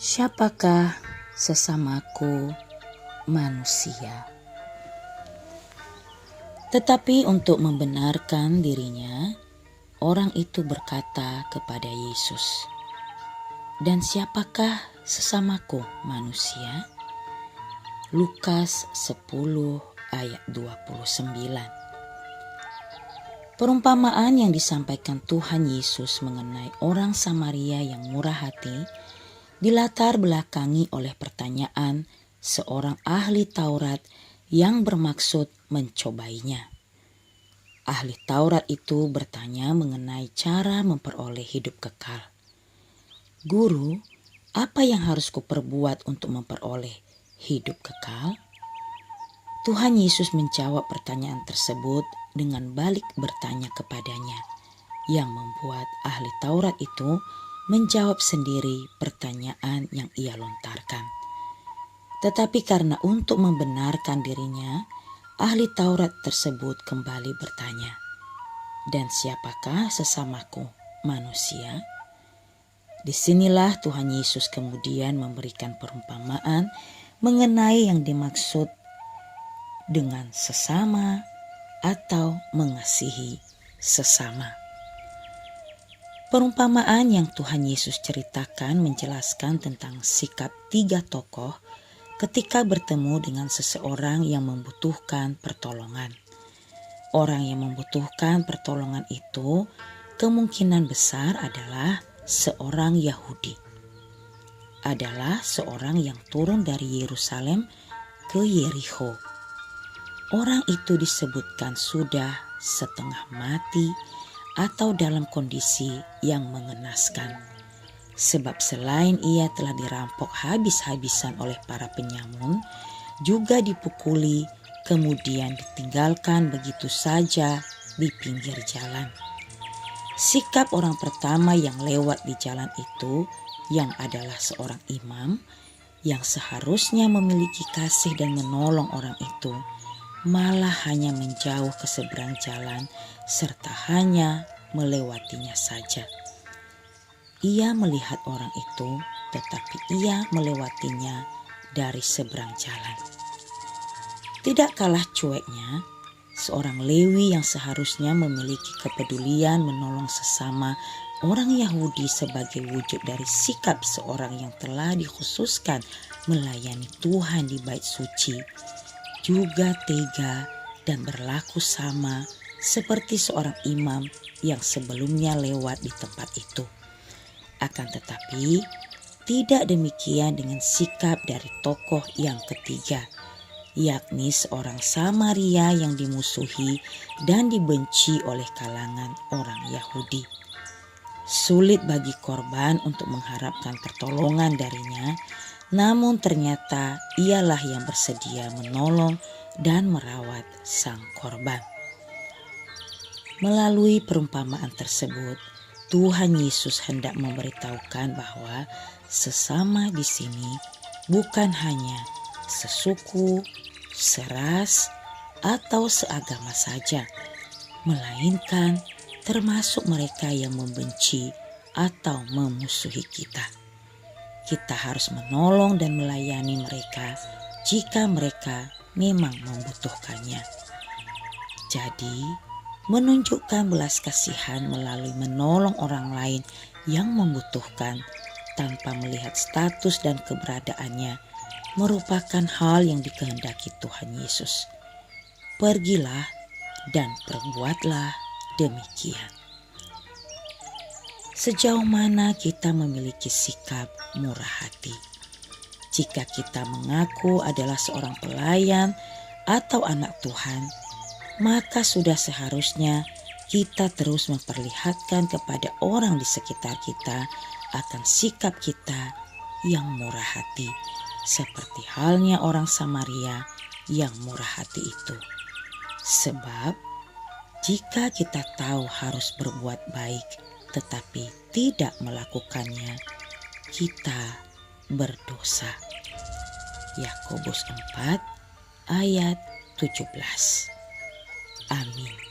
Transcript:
Siapakah sesamaku manusia? Tetapi untuk membenarkan dirinya, orang itu berkata kepada Yesus, "Dan siapakah sesamaku manusia?" Lukas 10 ayat 29. Perumpamaan yang disampaikan Tuhan Yesus mengenai orang Samaria yang murah hati dilatar belakangi oleh pertanyaan seorang ahli Taurat yang bermaksud mencobainya. Ahli Taurat itu bertanya mengenai cara memperoleh hidup kekal. "Guru, apa yang harus kuperbuat untuk memperoleh hidup kekal?" Tuhan Yesus menjawab pertanyaan tersebut dengan balik bertanya kepadanya, yang membuat ahli Taurat itu menjawab sendiri pertanyaan yang ia lontarkan. Tetapi karena untuk membenarkan dirinya, ahli Taurat tersebut kembali bertanya, "Dan siapakah sesamaku manusia?" Disinilah Tuhan Yesus kemudian memberikan perumpamaan mengenai yang dimaksud dengan sesama atau mengasihi sesama. Perumpamaan yang Tuhan Yesus ceritakan menjelaskan tentang sikap 3 tokoh ketika bertemu dengan seseorang yang membutuhkan pertolongan. Orang yang membutuhkan pertolongan itu kemungkinan besar adalah seorang Yahudi. Adalah seorang yang turun dari Yerusalem ke Yerikho. Orang itu disebutkan sudah setengah mati atau dalam kondisi yang mengenaskan. Sebab selain ia telah dirampok habis-habisan oleh para penyamun, juga dipukuli, kemudian ditinggalkan begitu saja di pinggir jalan. Sikap orang pertama yang lewat di jalan itu, yang adalah seorang imam, yang seharusnya memiliki kasih dan menolong orang itu, malah hanya menjauh ke seberang jalan serta hanya melewatinya saja. Ia melihat orang itu, tetapi ia melewatinya dari seberang jalan. Tidak kalah cueknya, seorang Lewi yang seharusnya memiliki kepedulian menolong sesama orang Yahudi sebagai wujud dari sikap seorang yang telah dikhususkan melayani Tuhan di bait suci, juga tega dan berlaku sama seperti seorang imam yang sebelumnya lewat di tempat itu. Akan tetapi, tidak demikian dengan sikap dari tokoh yang ketiga, yakni seorang Samaria yang dimusuhi dan dibenci oleh kalangan orang Yahudi. Sulit bagi korban untuk mengharapkan pertolongan darinya, namun ternyata ialah yang bersedia menolong dan merawat sang korban. Melalui perumpamaan tersebut, Tuhan Yesus hendak memberitahukan bahwa sesama di sini bukan hanya sesuku, seras, atau seagama saja, melainkan termasuk mereka yang membenci atau memusuhi kita. Kita harus menolong dan melayani mereka jika mereka memang membutuhkannya. Jadi, menunjukkan belas kasihan melalui menolong orang lain yang membutuhkan tanpa melihat status dan keberadaannya merupakan hal yang dikehendaki Tuhan Yesus. Pergilah dan perbuatlah demikian. Sejauh mana kita memiliki sikap murah hati? Jika kita mengaku adalah seorang pelayan atau anak Tuhan, maka sudah seharusnya kita terus memperlihatkan kepada orang di sekitar kita akan sikap kita yang murah hati, seperti halnya orang Samaria yang murah hati itu. Sebab jika kita tahu harus berbuat baik tetapi tidak melakukannya, kita berdosa. Yakobus 4 ayat 17. Amin.